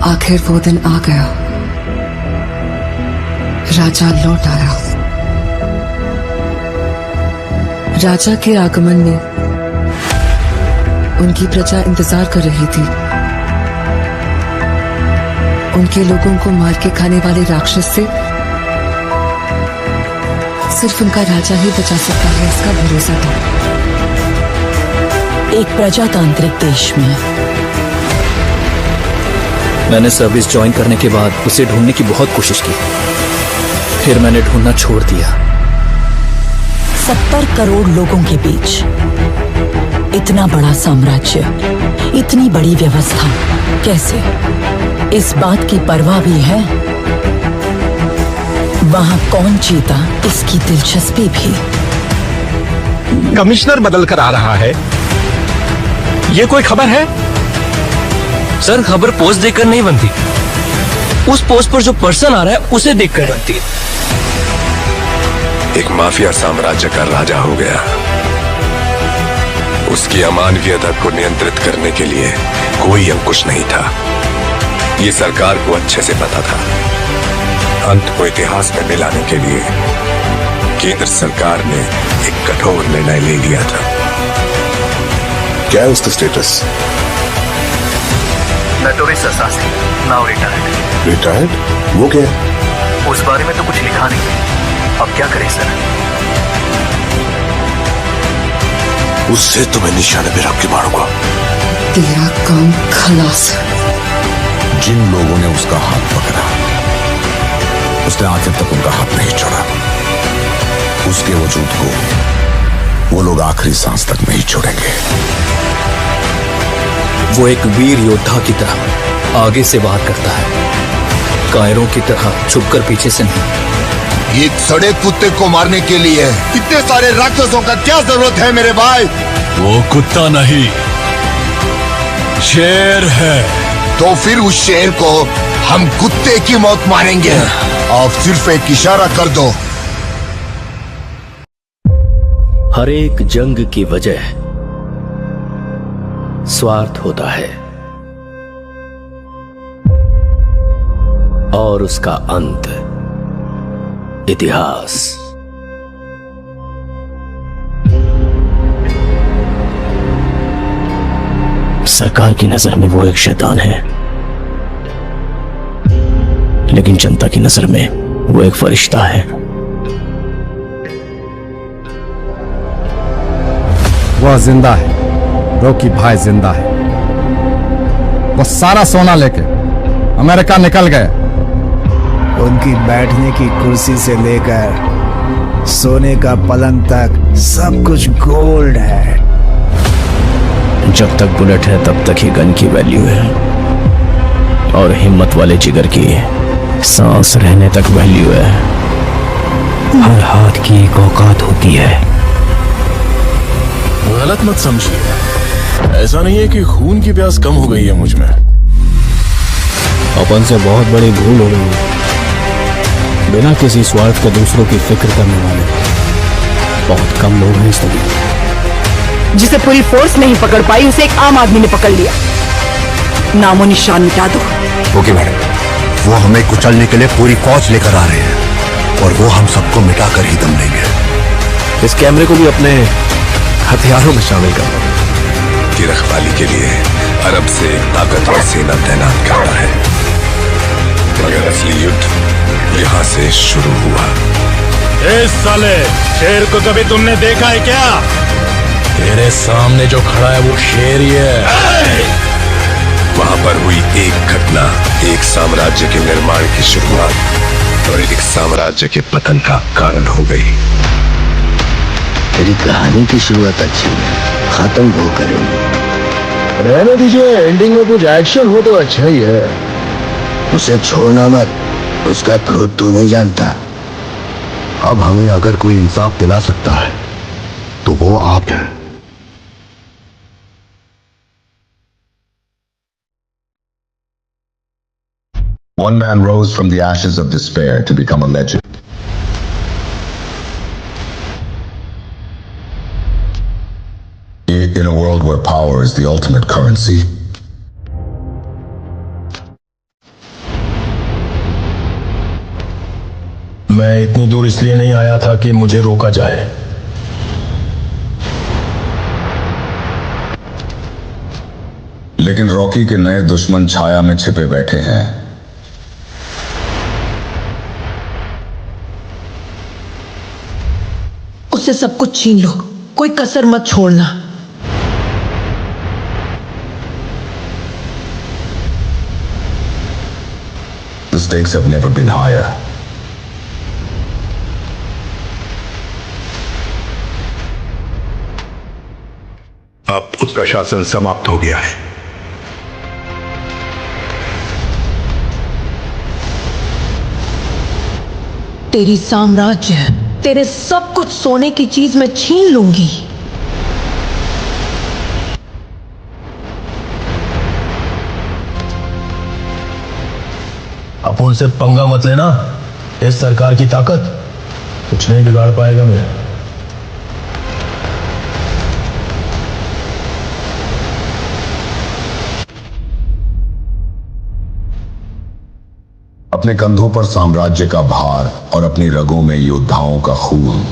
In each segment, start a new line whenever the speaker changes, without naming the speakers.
आखिर वो दिन आ गया। राजा लौट आया। राजा के आगमन में उनकी प्रजा इंतजार कर रही थी। उनके लोगों को मार के खाने वाले राक्षस से सिर्फ उनका राजा ही बचा सकता है, इसका भरोसा था।
एक प्रजातांत्रिक देश में
मैंने सर्विस ज्वाइन करने के बाद उसे ढूंढने की बहुत कोशिश की, फिर मैंने ढूंढना छोड़ दिया।
70 करोड़ लोगों के बीच इतना बड़ा साम्राज्य, इतनी बड़ी व्यवस्था, कैसे? इस बात की परवाह भी है वहां कौन जीता, इसकी दिलचस्पी भी।
कमिश्नर बदल कर आ रहा है, ये कोई खबर है?
सर, खबर पोस्ट देखकर नहीं बनती, उस पोस्ट पर जो पर्सन आ रहा है उसे देखकर बनती है।
एक माफिया साम्राज्य का राजा हो गया। उसकी अमानवीयता को नियंत्रित करने के लिए कोई अंकुश नहीं था। ये सरकार को अच्छे से पता था। अंत को इतिहास में मिलाने के लिए केंद्र सरकार ने एक कठोर निर्णय ले लिया था। क्या है उसका status?
Notorious assassin, now retired.
Retired? वो क्या है?
उस बारे में तो कुछ लिखा नहीं। अब क्या करें सर?
उससे तो मैं निशाने पे रख के मारूंगा।
तेरा काम खलास है।
जिन लोगों ने उसका हाथ पकड़ा, उसने आखिर तक उनका हाथ नहीं छोड़ा। उसके वजूद को वो लोग आखिरी सांस तक नहीं छोड़ेंगे।
वो एक वीर योद्धा की तरह आगे से वार करता है, कायरों की तरह छुपकर पीछे से नहीं।
एक सड़े कुत्ते को मारने के लिए इतने सारे राक्षसों का क्या जरूरत है मेरे भाई?
वो कुत्ता नहीं, शेर है।
तो फिर उस शेर को हम कुत्ते की मौत मारेंगे। आप सिर्फ एक इशारा कर दो।
हर एक जंग की वजह स्वार्थ होता है और उसका अंत इतिहास। सरकार की नजर में वो एक शैतान है, लेकिन जनता की नजर में वो एक फरिश्ता है।
वह जिंदा है, रॉकी भाई जिंदा है। वो सारा सोना लेके अमेरिका निकल गए।
उनकी बैठने की कुर्सी से लेकर सोने का पलंग तक सब कुछ गोल्ड है।
जब तक बुलेट है तब तक ही गन की वैल्यू है, और हिम्मत वाले जिगर की सांस रहने तक वैल्यू है। हर हाथ की एक औकात होती है।
गलत मत समझिए, ऐसा नहीं है कि खून की प्यास कम हो गई है मुझ में।
अपन से बहुत बड़ी भूल हो गई है। बिना किसी स्वार्थ के दूसरों की फिक्र करने वाले बहुत कम लोग हैं इस दुनिया।
जिसे पूरी फोर्स नहीं पकड़ पाई, उसे एक आम आदमी ने पकड़ लिया। नामो निशान मिटा दो।
ओके मैडम, वो हमें कुचलने के लिए पूरी फौज लेकर आ रहे हैं और वो हम सबको मिटाकर ही दम लेंगे।
इस कैमरे को भी अपने हथियारों में शामिल कर लो।
की रखवाली के लिए अरब से ताकतवर सेना तैनात करता है, मगर असली युद्ध यहाँ से शुरू हुआ।
इस साले शेर को कभी तुमने देखा है क्या? तेरे सामने जो खड़ा है वो शेर ही है।
वहां पर हुई एक घटना एक साम्राज्य के निर्माण की शुरुआत और एक साम्राज्य के पतन का कारण हो गई।
तेरी कहानी की शुरुआत अच्छी है, खत्म वो करेंगे।
रहने दीजिए, एंडिंग में कुछ एक्शन हो तो अच्छा ही है।
उसे छोड़ना मत, उसका क्रोध तू नहीं जानता।
अब हमें अगर कोई इंसाफ दिला सकता है तो वो आप हैं।
One man rose from the ashes of despair to become a legend. In a world where power is the ultimate currency,
मैं इतनी दूर इसलिए नहीं आया था कि मुझे रोका जाए।
लेकिन रॉकी के नए दुश्मन छाया में छिपे बैठे हैं।
उससे सब कुछ छीन लो, कोई कसर मत छोड़ना।
The stakes have never been higher.
अब उसका शासन समाप्त हो गया है।
तेरी साम्राज्य, तेरे सब कुछ सोने की चीज में छीन लूंगी।
अब उनसे पंगा मत लेना। इस सरकार की ताकत कुछ नहीं बिगाड़ पाएगा मेरा।
अपने कंधों पर साम्राज्य का भार और अपनी रगों में योद्धाओं का खून।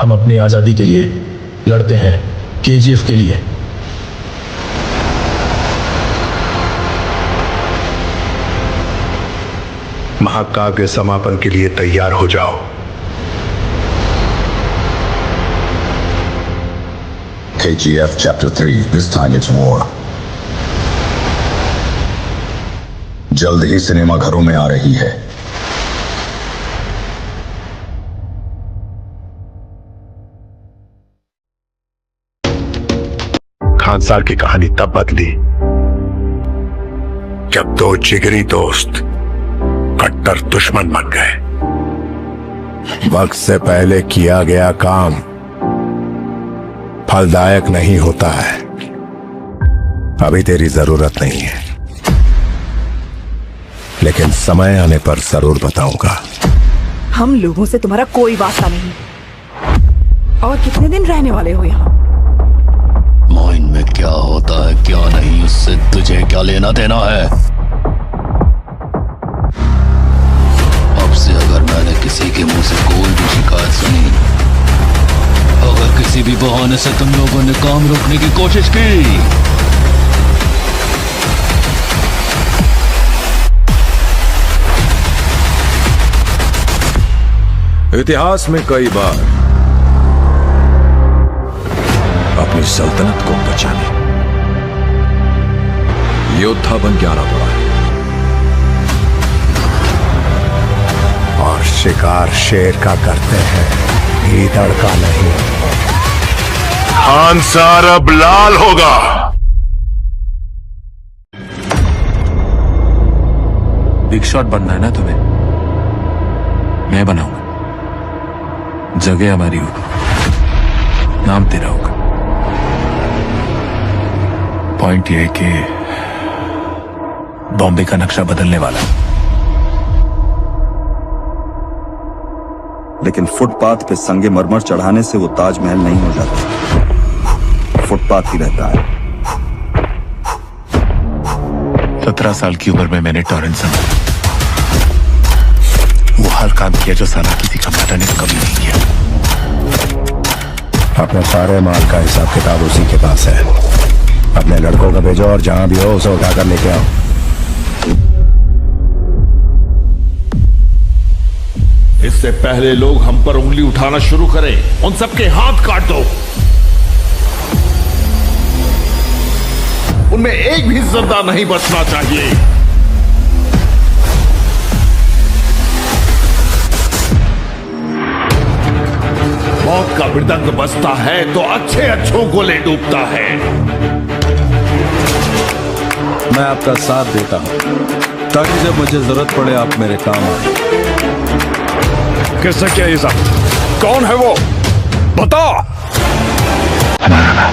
हम अपनी आजादी के लिए लड़ते हैं, केजीएफ के लिए।
महाकाव्य के समापन के लिए तैयार हो जाओ।
KGF Chapter 3, this time it's war. जल्द ही सिनेमा घरों में आ रही है।
खानसार की कहानी तब बदली जब दो जिगरी दोस्त कट्टर दुश्मन बन गए। वक्त से पहले किया गया काम फलदायक नहीं होता है। अभी तेरी जरूरत नहीं है, लेकिन समय आने पर जरूर बताऊंगा।
हम लोगों से तुम्हारा कोई वास्ता नहीं। और कितने दिन रहने वाले हो यहाँ?
माइंड में क्या होता है क्या नहीं, उससे तुझे क्या लेना देना है। अब से अगर मैंने किसी के मुंह से कोई भी शिकायत सुनी, अगर किसी भी बहाने से तुम लोगों ने काम रोकने की कोशिश की,
इतिहास में कई बार अपनी सल्तनत को बचाने योद्धा बन के आना पड़ा है, और शिकार शेर का करते हैं, भीतर का नहीं। खानसार अब लाल होगा।
बिग शॉट बनना है ना तुम्हें? मैं बनाऊंगा। जगह हमारी होगी, नाम तेरा होगा। पॉइंट ये है कि बॉम्बे का नक्शा बदलने वाला,
लेकिन फुटपाथ पे संगे मरमर चढ़ाने से वो ताजमहल नहीं हो जाता, फुटपाथ ही रहता है।
17 साल की उम्र में मैंने टॉरेंट संभाला। वो हर काम किया जो साला किसी कमाता ने कभी नहीं किया।
अपने सारे माल का हिसाब किताब उसी के पास है। अपने लड़कों को भेजो और जहां भी हो उसे उठाकर लेके आओ।
इससे पहले लोग हम पर उंगली उठाना शुरू करें, उन सबके हाथ काट दो। उनमें एक भी जिंदा नहीं बचना चाहिए। मौत का मृदंग बजता है तो अच्छे अच्छों को ले डूबता है।
मैं आपका साथ देता हूं ताकि जब मुझे जरूरत पड़े आप मेरे काम आए।
किसने किया ये सब? कौन है वो? बता।
हमारा नाम